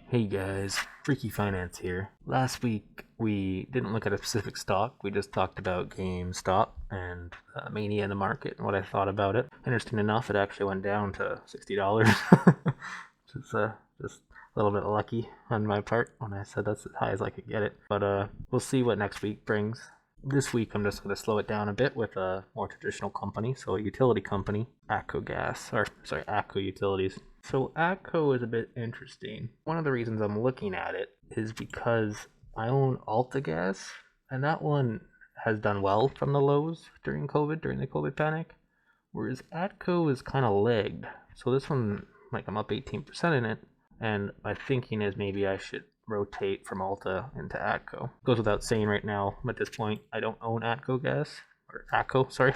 Hey guys, Freaky Finance here. Last week we didn't look at a specific stock, we just talked about GameStop and mania in the market and what I thought about it. Interesting enough, it actually went down to $60. Just a little bit lucky on my part when I said that's as high as I could get it. But we'll see what next week brings. This week I'm just going to slow it down a bit with a more traditional company, so a utility company, ATCO Utilities. So ATCO is a bit interesting. One of the reasons I'm looking at it is because I own AltaGas, and that one has done well from the lows during the COVID panic, whereas ATCO is kind of lagged. So this one, like, I'm up 18% in it, and my thinking is maybe I should rotate from Alta into ATCO. Goes without saying right now, at this point, I don't own ATCO, sorry,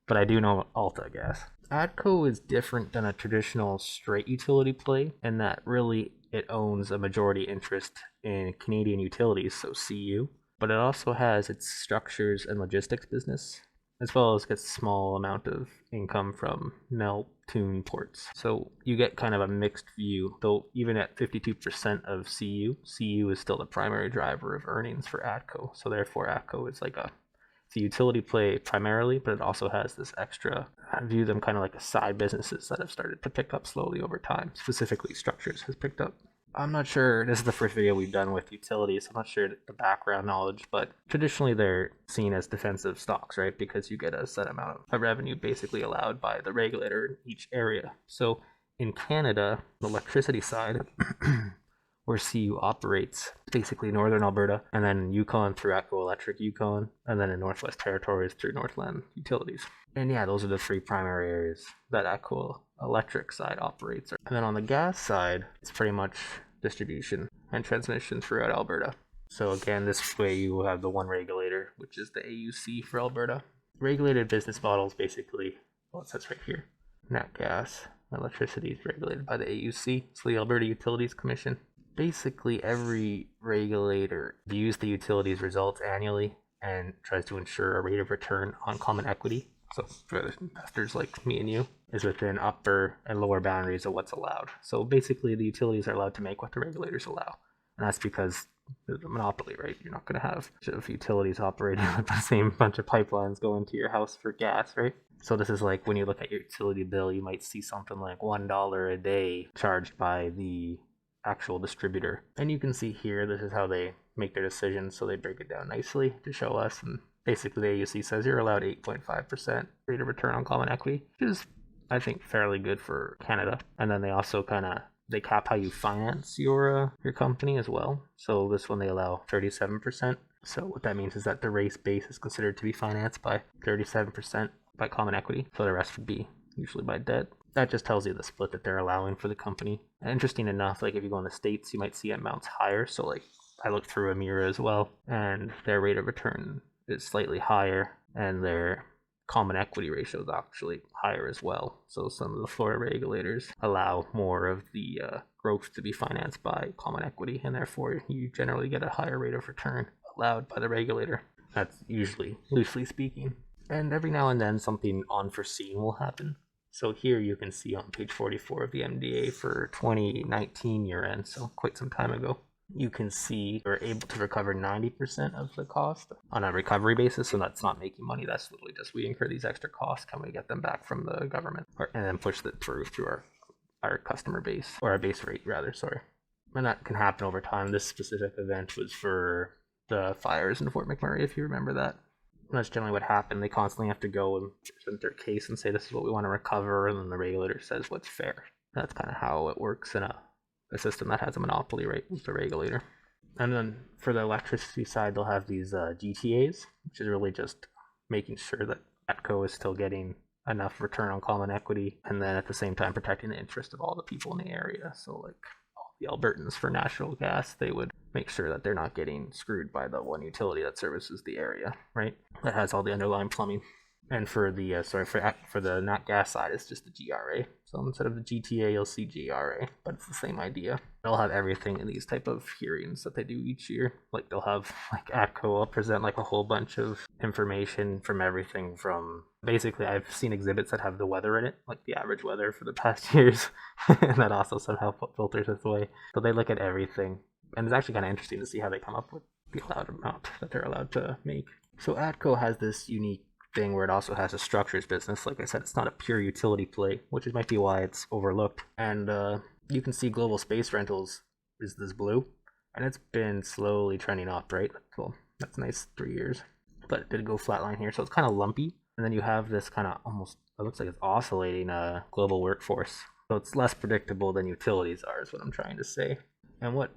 but I do know AltaGas. ATCO is different than a traditional straight utility play in that really it owns a majority interest in Canadian Utilities, so CU, but it also has its structures and logistics business, as well as gets a small amount of income from Neltune ports. So you get kind of a mixed view, though even at 52% of CU is still the primary driver of earnings for ATCO. So therefore ATCO is like it's a utility play primarily, but it also has this extra, I view them kind of like a side businesses that have started to pick up slowly over time. Specifically Structures has picked up. I'm not sure, this is the first video we've done with utilities, I'm not sure the background knowledge, but traditionally they're seen as defensive stocks, right? Because you get a set amount of revenue basically allowed by the regulator in each area. So in Canada, the electricity side, where CU operates, basically northern Alberta, and then Yukon through ATCO Electric Yukon, and then in Northwest Territories through Northland Utilities. And yeah, those are the three primary areas that ATCO Electric side operates. And then on the gas side, it's pretty much distribution and transmission throughout Alberta. So again, this way you have the one regulator, which is the AUC for Alberta. Regulated business models basically, well, it says right here, nat gas, electricity is regulated by the AUC, so the Alberta Utilities Commission. Basically, every regulator views the utilities results annually and tries to ensure a rate of return on common equity, so for investors like me and you, is within upper and lower boundaries of what's allowed. So basically, the utilities are allowed to make what the regulators allow. And that's because there's a monopoly, right? You're not going to have utilities operating with the same bunch of pipelines going to your house for gas, right? So this is like when you look at your utility bill, you might see something like $1 a day charged by the actual distributor. And you can see here, this is how they make their decisions. So they break it down nicely to show us. And basically the AUC says you're allowed 8.5% rate of return on common equity, which is, I think, fairly good for Canada. And then they also they cap how you finance your company as well. So this one they allow 37%. So what that means is that the race base is considered to be financed by 37% by common equity. So the rest would be usually by debt. That just tells you the split that they're allowing for the company. And interesting enough, like if you go in the States, you might see amounts higher. So like I looked through Emera as well, and their rate of return is slightly higher, and their common equity ratio is actually higher as well. So some of the Florida regulators allow more of the growth to be financed by common equity, and therefore you generally get a higher rate of return allowed by the regulator. That's usually, loosely speaking. And every now and then something unforeseen will happen. So here you can see on page 44 of the MDA for 2019 year end, so quite some time ago, you can see we're able to recover 90% of the cost on a recovery basis. So that's not making money. That's literally just we incur these extra costs. Can we get them back from the government? And then push that through our customer base, or our base rate rather, sorry. And that can happen over time. This specific event was for the fires in Fort McMurray, if you remember that. And that's generally what happened. They constantly have to go and present their case and say this is what we want to recover, and then the regulator says what's fair. That's kind of how it works in a system that has a monopoly, right, with the regulator. And then for the electricity side, they'll have these GTAs, which is really just making sure that ATCO is still getting enough return on common equity, and then at the same time protecting the interest of all the people in the area. So like all the Albertans for natural gas, they would make sure that they're not getting screwed by the one utility that services the area, right? That has all the underlying plumbing. And for the for the nat gas side, it's just the GRA. So instead of the GTA, you'll see GRA, but it's the same idea. They'll have everything in these type of hearings that they do each year. Like they'll have like ATCO will present like a whole bunch of information from everything from basically I've seen exhibits that have the weather in it, like the average weather for the past years, and that also somehow filters this way. So they look at everything, and it's actually kind of interesting to see how they come up with the allowed amount that they're allowed to make. So ATCO has this unique thing where it also has a structures business. Like I said, it's not a pure utility play, which might be why it's overlooked. And you can see global space rentals is this blue, and it's been slowly trending up, right? Well, that's nice, 3 years, but it did go flatline here, so it's kind of lumpy. And then you have this kind of almost, it looks like it's oscillating global workforce, so it's less predictable than utilities are, is what I'm trying to say. And what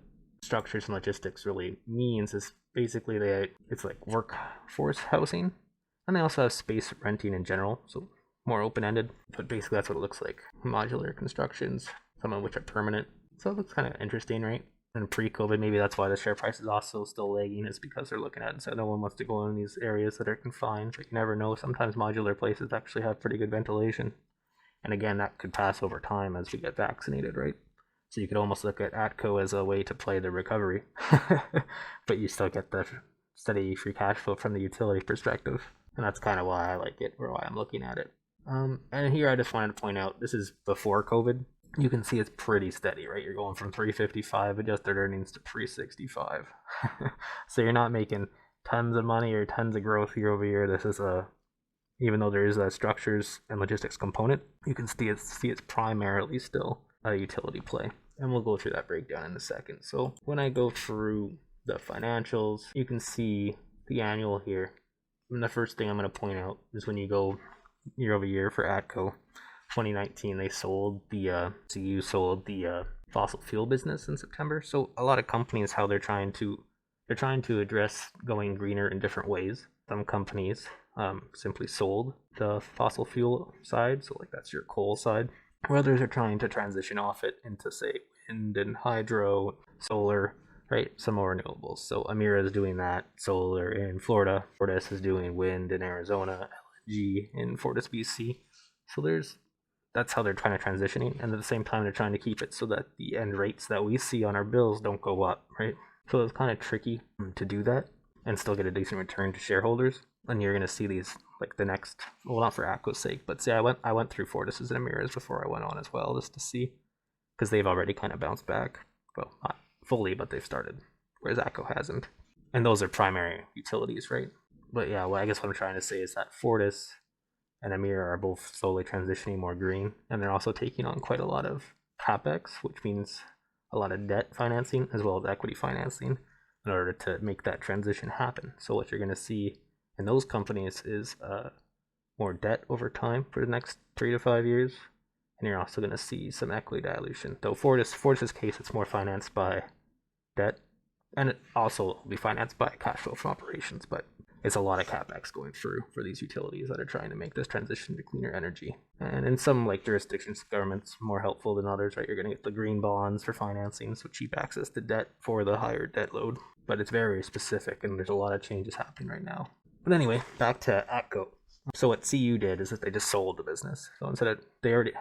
structures and logistics really means is basically it's like workforce housing. And they also have space renting in general, so more open-ended. But basically that's what it looks like. Modular constructions, some of which are permanent. So it looks kind of interesting, right? And pre-COVID, maybe that's why the share price is also still lagging, is because they're looking at it and saying no one wants to go in these areas that are confined. But you never know. Sometimes modular places actually have pretty good ventilation. And again, that could pass over time as we get vaccinated, right? So you could almost look at ATCO as a way to play the recovery. But you still get the steady free cash flow from the utility perspective. And that's kind of why I like it, or why I'm looking at it. And here I just wanted to point out, this is before COVID. You can see it's pretty steady, right? You're going from 355 adjusted earnings to 365. So you're not making tons of money or tons of growth year over year. This is even though there is a structures and logistics component, you can see it's primarily still a utility play. And we'll go through that breakdown in a second. So when I go through the financials, you can see the annual here. And the first thing I'm going to point out is when you go year over year for ATCO, 2019 they sold the CU sold the fossil fuel business in September. So a lot of companies, how they're trying to address going greener in different ways. Some companies simply sold the fossil fuel side, so like that's your coal side. Or others are trying to transition off it into say wind and hydro, solar. Right, some more renewables. So Amira is doing that, solar in Florida. Fortis is doing wind in Arizona, LNG in Fortis, BC. So that's how they're trying to transitioning, and at the same time they're trying to keep it so that the end rates that we see on our bills don't go up, right? So it's kind of tricky to do that and still get a decent return to shareholders. And you're gonna see these like the next, well, not for ATCO's sake, but say I went through Fortis's and Amira's before I went on as well, just to see, because they've already kind of bounced back. Well, not fully, but they've started, whereas ATCO hasn't. And those are primary utilities, right? But yeah, well, I guess what I'm trying to say is that Fortis and Amira are both slowly transitioning more green, and they're also taking on quite a lot of CapEx, which means a lot of debt financing as well as equity financing in order to make that transition happen. So what you're going to see in those companies is more debt over time for the next 3 to 5 years, and you're also going to see some equity dilution. Though Fortis's case, it's more financed by debt, and it also will be financed by cash flow from operations, but it's a lot of capex going through for these utilities that are trying to make this transition to cleaner energy. And in some like jurisdictions, government's more helpful than others, right? You're going to get the green bonds for financing, so cheap access to debt for the higher debt load, but it's very specific, and there's a lot of changes happening right now. But anyway, back to ATCO. So what CU did is that they just sold the business. So instead of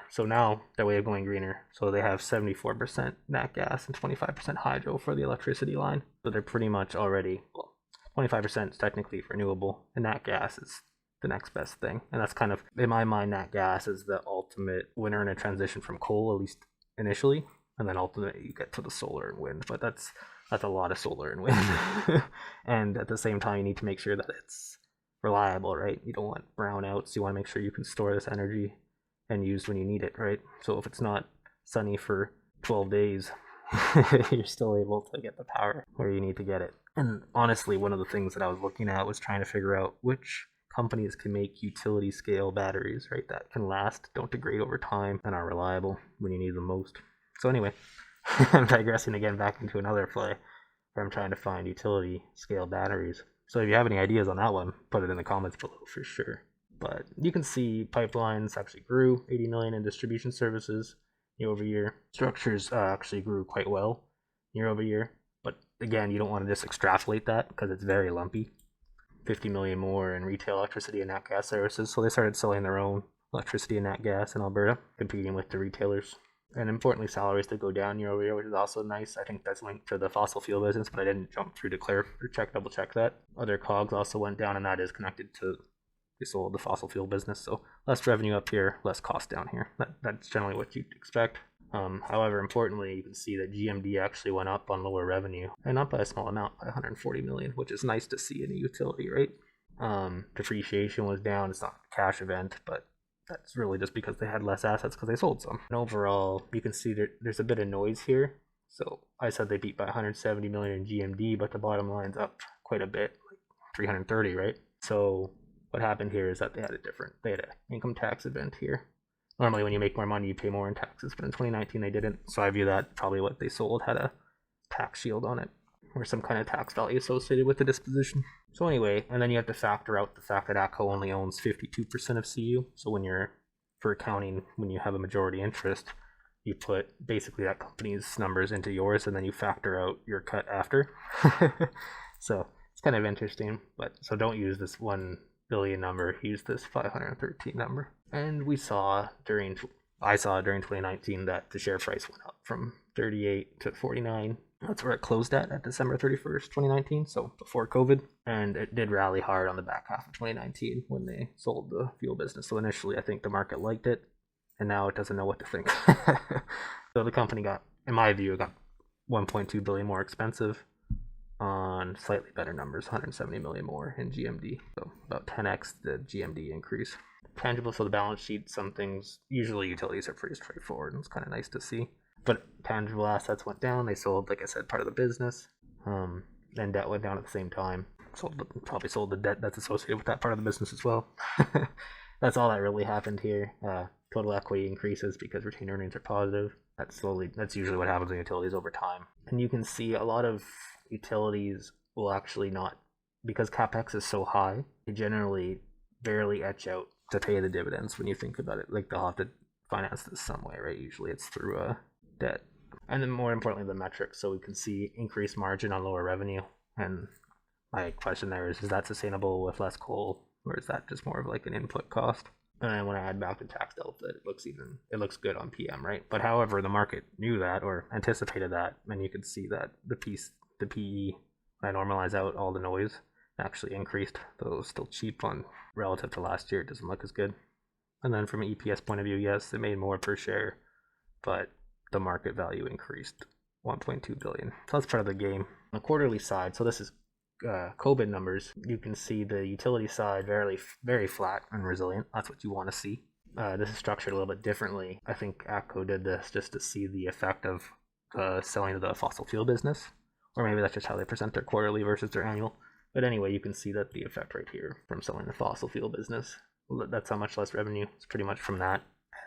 so now their way of going greener. So they have 74% nat gas and 25% hydro for the electricity line. So they're pretty much already, well, 25% is technically renewable, and nat gas is the next best thing. And that's kind of, in my mind, nat gas is the ultimate winner in a transition from coal, at least initially, and then ultimately you get to the solar and wind. But that's a lot of solar and wind. And at the same time, you need to make sure that it's reliable, right? You don't want brownouts. You want to make sure you can store this energy and use when you need it, right? So if it's not sunny for 12 days, you're still able to get the power where you need to get it. And honestly, one of the things that I was looking at was trying to figure out which companies can make utility scale batteries, right, that can last, don't degrade over time, and are reliable when you need them most. So anyway, I'm digressing again back into another play where I'm trying to find utility scale batteries. So if you have any ideas on that one, put it in the comments below for sure. But you can see pipelines actually grew 80 million in distribution services year over year. Structures actually grew quite well year over year. But again, you don't want to just extrapolate that because it's very lumpy. $50 million more in retail electricity and nat gas services. So they started selling their own electricity and nat gas in Alberta, competing with the retailers. And importantly, salaries did go down year over year, which is also nice. I think that's linked to the fossil fuel business, but I didn't jump through to double check that. Other COGS also went down, and that is connected to they sold the fossil fuel business. So less revenue up here, less cost down here. That's generally what you'd expect. However, importantly, you can see that GMD actually went up on lower revenue, and not by a small amount, by 140 million, which is nice to see in a utility, right? Depreciation was down. It's not a cash event, but that's really just because they had less assets because they sold some. And overall, you can see there's a bit of noise here. So I said they beat by 170 million in GMD, but the bottom line's up quite a bit, like 330, right? So what happened here is that they had an income tax event here. Normally when you make more money, you pay more in taxes, but in 2019 they didn't. So I view that probably what they sold had a tax shield on it, or some kind of tax value associated with the disposition. So anyway, and then you have to factor out the fact that ATCO only owns 52% of CU. So for accounting, when you have a majority interest, you put basically that company's numbers into yours, and then you factor out your cut after. So it's kind of interesting, but so don't use this 1 billion number, use this 513 number. And I saw during 2019 that the share price went up from 38 to 49. That's where it closed at December 31st, 2019, so before COVID. And it did rally hard on the back half of 2019 when they sold the fuel business. So initially, I think the market liked it, and now it doesn't know what to think. So the company got, in my view, it got 1.2 billion more expensive on slightly better numbers, 170 million more in GMD. So about 10x the GMD increase. Tangible, so the balance sheet, some things, usually utilities are pretty straightforward, and it's kind of nice to see. But tangible assets went down. They sold, like I said, part of the business. And debt went down at the same time. Probably sold the debt that's associated with that part of the business as well. That's all that really happened here. Total equity increases because retained earnings are positive. That's usually what happens in utilities over time. And you can see a lot of utilities will actually not, because CapEx is so high, they generally barely etch out to pay the dividends when you think about it. Like they'll have to finance this some way, right? Usually it's through debt. And then more importantly, the metrics. So we can see increased margin on lower revenue. And my question there is that sustainable with less coal, or is that just more of like an input cost? And then when I add back the tax delta, it looks good on PM, right? But however, the market knew that or anticipated that, and you could see that the PE, when I normalize out all the noise, actually increased, though it was still cheap on relative to last year. It doesn't look as good. And then from an EPS point of view, yes, it made more per share, but the market value increased 1.2 billion. So that's part of the game. On the quarterly side, so this is COVID numbers, you can see the utility side very, very flat and resilient. That's what you want to see. This is structured a little bit differently. I think ATCO did this just to see the effect of selling the fossil fuel business, or maybe that's just how they present their quarterly versus their annual. But anyway, you can see that the effect right here from selling the fossil fuel business, that's how much less revenue. It's pretty much from that.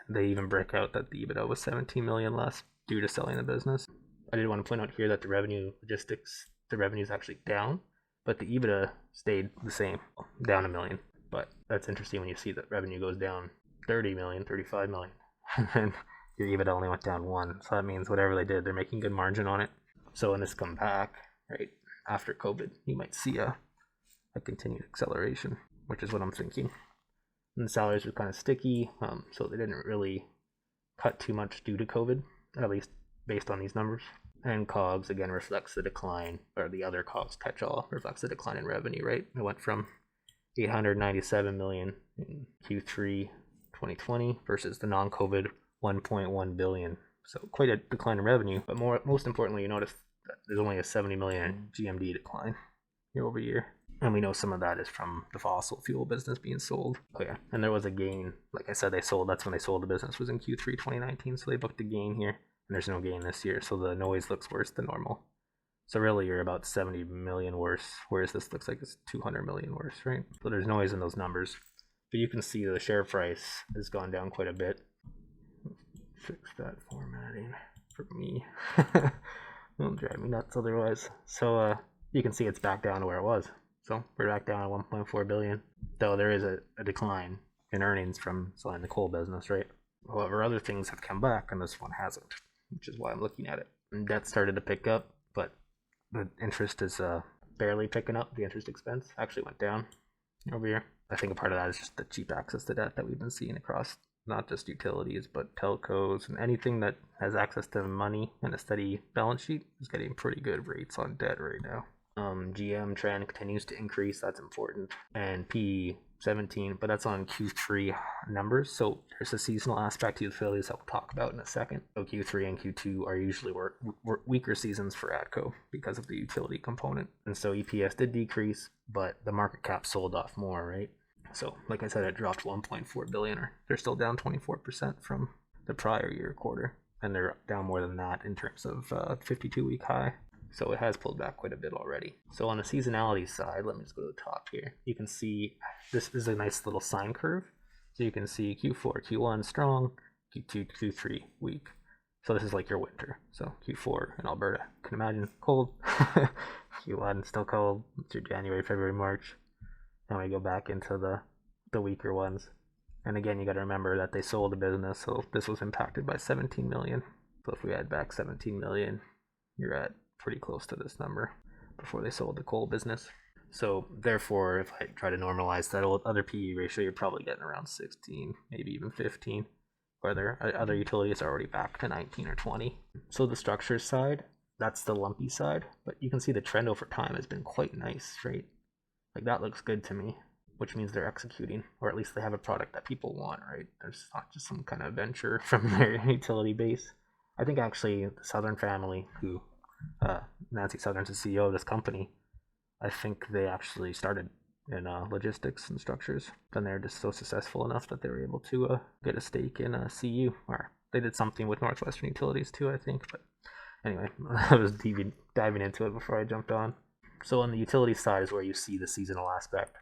They even break out that the EBITDA was 17 million less due to selling the business. I did want to point out here that the revenue is actually down, but the EBITDA stayed the same, down $1 million. But that's interesting when you see that revenue goes down 30 million, 35 million, and your EBITDA only went down 1. So that means whatever they did, they're making good margin on it. So when this come back, right, after COVID, you might see a continued acceleration, which is what I'm thinking. And the salaries were kind of sticky, so they didn't really cut too much due to COVID, at least based on these numbers. And COGS, again, reflects the decline, or the other COGS catch-all reflects the decline in revenue, right? It went from 897 million in Q3 2020 versus the non-COVID 1.1 billion. So quite a decline in revenue, but most importantly, you notice that there's only a 70 million GMD decline year over year. And we know some of that is from the fossil fuel business being sold. Oh yeah, and there was a gain. Like I said, that's when they sold the business, was in Q3 2019, so they booked a gain here. And there's no gain this year, so the noise looks worse than normal. So really you're about 70 million worse, whereas this looks like it's 200 million worse, right? So there's noise in those numbers. But you can see the share price has gone down quite a bit. Fix that formatting for me. It'll drive me nuts otherwise. So you can see it's back down to where it was. So we're back down at 1.4 billion, though there is a decline in earnings from selling the coal business, right? However, other things have come back and this one hasn't, which is why I'm looking at it. And debt started to pick up, but the interest is barely picking up. The interest expense actually went down over here. I think a part of that is just the cheap access to debt that we've been seeing across not just utilities, but telcos and anything that has access to money and a steady balance sheet is getting pretty good rates on debt right now. GM trend continues to increase. That's important. And P 17, but that's on Q3 numbers. So there's a seasonal aspect to utilities that we'll talk about in a second. So Q3 and Q2 are usually weaker seasons for ATCO because of the utility component. And so EPS did decrease, but the market cap sold off more, right? So like I said, it dropped 1.4 billion, or they're still down 24% from the prior year quarter. And they're down more than that in terms of 52-week high. So it has pulled back quite a bit already. So on the seasonality side, let me just go to the top here. You can see this is a nice little sine curve. So you can see Q4, Q1 strong, Q2, Q3 weak. So this is like your winter. So Q4 in Alberta, you can imagine cold. Q1 still cold through January, February, March. Now we go back into the weaker ones. And again, you got to remember that they sold the business, so this was impacted by 17 million. So if we add back 17 million, you're at pretty close to this number before they sold the coal business. So therefore, if I try to normalize that other PE ratio, you're probably getting around 16, maybe even 15. Where other utilities are already back to 19 or 20. So the structures side, that's the lumpy side, but you can see the trend over time has been quite nice, right? Like that looks good to me, which means they're executing, or at least they have a product that people want, right? There's not just some kind of venture from their utility base. I think actually the Southern family, who Nancy Southern's the CEO of this company, I think they actually started in logistics and structures. Then they're just so successful enough that they were able to get a stake in CU, or they did something with Northwestern Utilities too, I think. But anyway, I was diving into it before I jumped on. So on the utility side is where you see the seasonal aspect,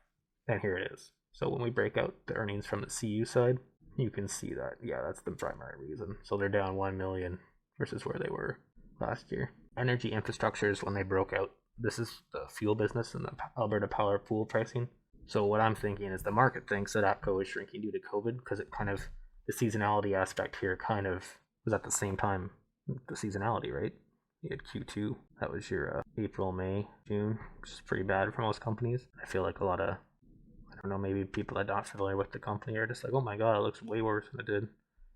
and here it is. So when we break out the earnings from the CU side, you can see that, yeah, that's the primary reason. So they're down 1 million versus where they were last year. Energy infrastructures, when they broke out, this is the fuel business and the Alberta power pool pricing. So what I'm thinking is the market thinks that ATCO is shrinking due to COVID, because it kind of, the seasonality aspect here kind of was at the same time the seasonality, right? You had Q2, that was your April, May, June, which is pretty bad for most companies. I feel like a lot of, I don't know, maybe people that are not familiar with the company are just like, oh my god, it looks way worse than it did.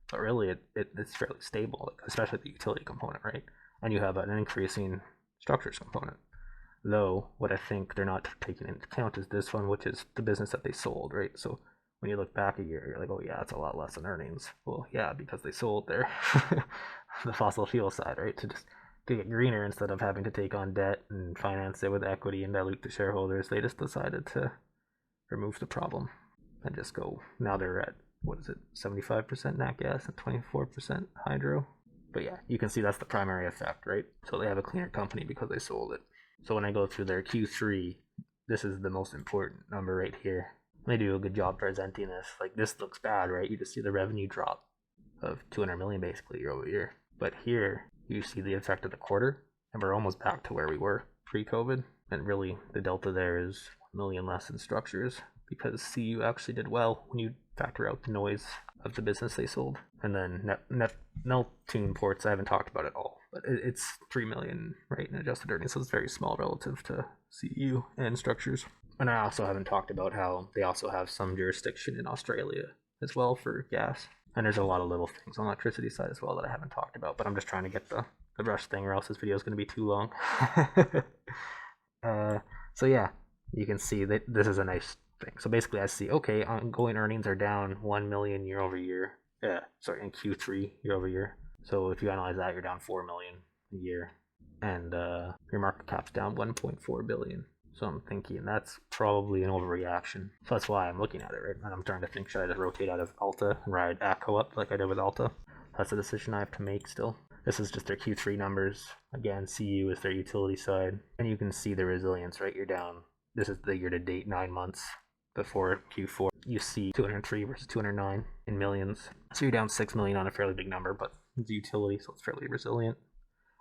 But really, it's fairly stable, especially the utility component, right? And you have an increasing structures component. Though, what I think they're not taking into account is this one, which is the business that they sold, right? So when you look back a year, you're like, oh yeah, it's a lot less than earnings. Well, yeah, because they sold their the fossil fuel side, right? To get greener instead of having to take on debt and finance it with equity and dilute the shareholders. They just decided to remove the problem and just go. Now they're at, what is it, 75% nat gas and 24% hydro. But yeah, you can see that's the primary effect, right? So they have a cleaner company because they sold it. So when I go through their Q3, this is the most important number right here. They do a good job presenting this. Like, this looks bad, right? You just see the revenue drop of 200 million basically year over year. But here, you see the effect of the quarter, and we're almost back to where we were pre-COVID. And really, the delta there is 1 million less in structures, because CU actually did well when you factor out the noise of the business they sold. And then Neptune ports, I haven't talked about at all, but it's 3 million, right, in adjusted earnings, so it's very small relative to CU and structures. And I also haven't talked about how they also have some jurisdiction in Australia as well for gas. And there's a lot of little things on the electricity side as well that I haven't talked about, but I'm just trying to get the rush thing, or else this video is going to be too long. So yeah, you can see that this is a nice thing. So basically I see, okay, ongoing earnings are down 1 million year over year. In Q3 year over year. So if you analyze that, you're down 4 million a year, and your market cap's down 1.4 billion. So I'm thinking that's probably an overreaction. So that's why I'm looking at it, right? And I'm trying to think, should I just rotate out of Alta and ride ATCO up like I did with Alta? That's a decision I have to make still. This is just their Q3 numbers. Again, CU is their utility side. And you can see the resilience, right? You're down. This is the year-to-date 9 months before Q4. You see 203 versus 209 in millions. So you're down 6 million on a fairly big number, but it's a utility, so it's fairly resilient.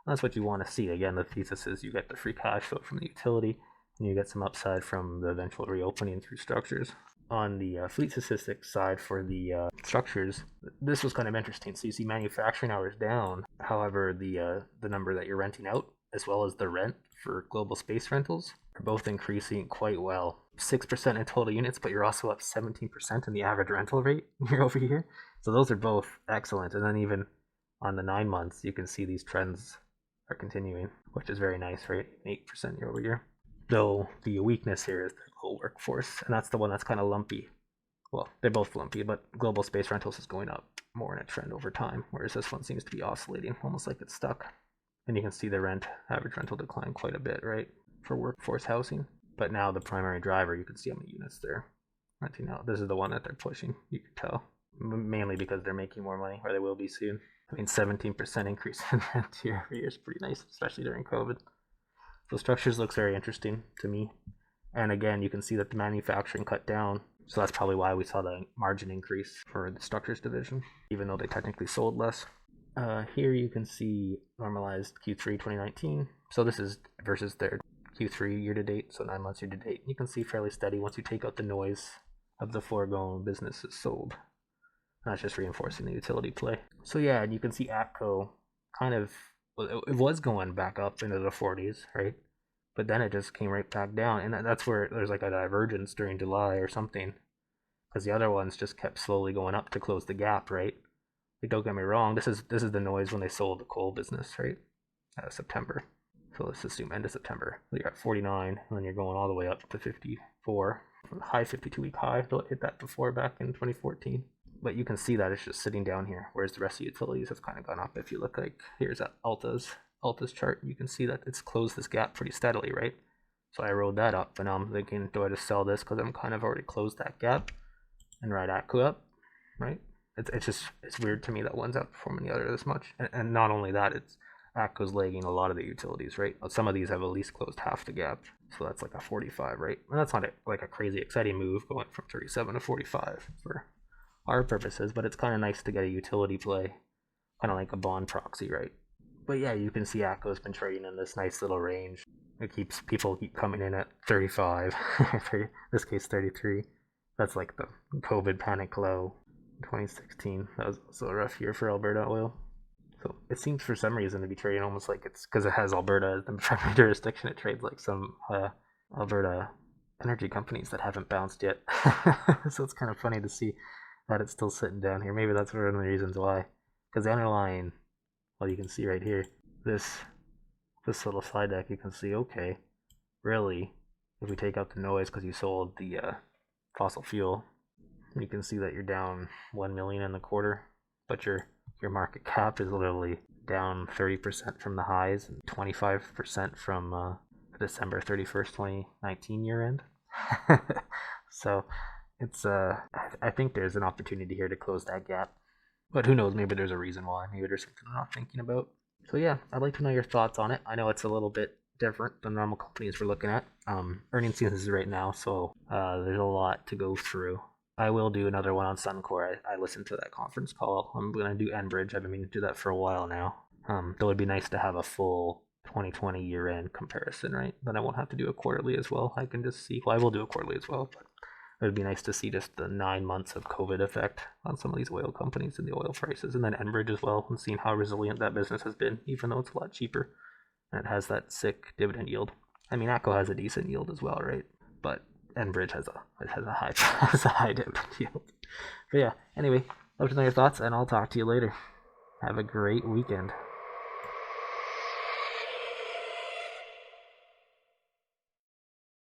And that's what you want to see. Again, the thesis is you get the free cash flow from the utility, and you get some upside from the eventual reopening through structures. On the fleet statistics side for the structures, this was kind of interesting. So you see manufacturing hours down. However, the number that you're renting out, as well as the rent for global space rentals, are both increasing quite well. 6% in total units, but you're also up 17% in the average rental rate year over year. So those are both excellent. And then even on the 9 months, you can see these trends are continuing, which is very nice, right? 8% year over year. Though the weakness here is the low workforce, and that's the one that's kind of lumpy. Well, they're both lumpy, but global space rentals is going up more in a trend over time, whereas this one seems to be oscillating, almost like it's stuck. And you can see the average rental decline quite a bit, right, for workforce housing. But now the primary driver, you can see how many units they're renting out. This is the one that they're pushing, you can tell, mainly because they're making more money, or they will be soon. I mean, 17% increase in rent year over year is pretty nice, especially during COVID. So structures looks very interesting to me. And again, you can see that the manufacturing cut down. So that's probably why we saw the margin increase for the structures division, even though they technically sold less. Here you can see normalized Q3 2019. So this is versus their Q3 year to date, so 9 months year to date. You can see fairly steady once you take out the noise of the foregone businesses sold. That's just reinforcing the utility play. So yeah, and you can see ATCO kind of, it was going back up into the 40s, right? But then it just came right back down, and that's where there's like a divergence during July or something, because the other ones just kept slowly going up to close the gap, right? Like, don't get me wrong, this is the noise when they sold the coal business, right? September. So let's assume end of September. You're at 49, and then you're going all the way up to 54. High 52-week high. They'll hit that before back in 2014. But you can see that it's just sitting down here, whereas the rest of the utilities have kind of gone up. If you look, like, here's Alta's chart, you can see that it's closed this gap pretty steadily, right? So I rolled that up, and now I'm thinking, do I just sell this because I'm kind of already closed that gap and ride ATCO up, right? It's weird to me that one's outperforming the other this much. And not only that, it's ATCO's lagging a lot of the utilities, right? Some of these have at least closed half the gap, so that's like a 45, right? And that's not like a crazy exciting move going from 37 to 45 for our purposes, but it's kind of nice to get a utility play, kind of like a bond proxy, right? But yeah, you can see ATCO's been trading in this nice little range. People keep coming in at 35, in this case 33. That's like the COVID panic low, 2016. That was also a rough year for Alberta oil. So it seems for some reason to be trading almost like it's because it has Alberta as the primary jurisdiction. It trades like some Alberta energy companies that haven't bounced yet. So it's kind of funny to see that it's still sitting down here. Maybe that's one of the reasons why. Because the underlying, well, you can see right here, this little slide deck, you can see, okay, really, if we take out the noise because you sold the fossil fuel, you can see that you're down 1 million in the quarter, but your market cap is literally down 30% from the highs and 25% from December 31st, 2019 year end. So it's I think there's an opportunity here to close that gap, but who knows, maybe there's a reason why. Maybe there's something I'm not thinking about. So yeah, I'd like to know your thoughts on it. I know it's a little bit different than normal companies we're looking at. Earnings season is right now, so there's a lot to go through. I will do another one on Suncor. I listened to that conference call. I'm going to do Enbridge. I've been meaning to do that for a while now. Though it would be nice to have a full 2020 year-end comparison, right? Then I won't have to do a quarterly as well. I can just see, well, I will do a quarterly as well, but it would be nice to see just the 9 months of COVID effect on some of these oil companies and the oil prices, and then Enbridge as well, and seeing how resilient that business has been, even though it's a lot cheaper. And it has that sick dividend yield. I mean, ATCO has a decent yield as well, right? But Enbridge has a high dividend yield. But yeah, anyway, love to know your thoughts, and I'll talk to you later. Have a great weekend.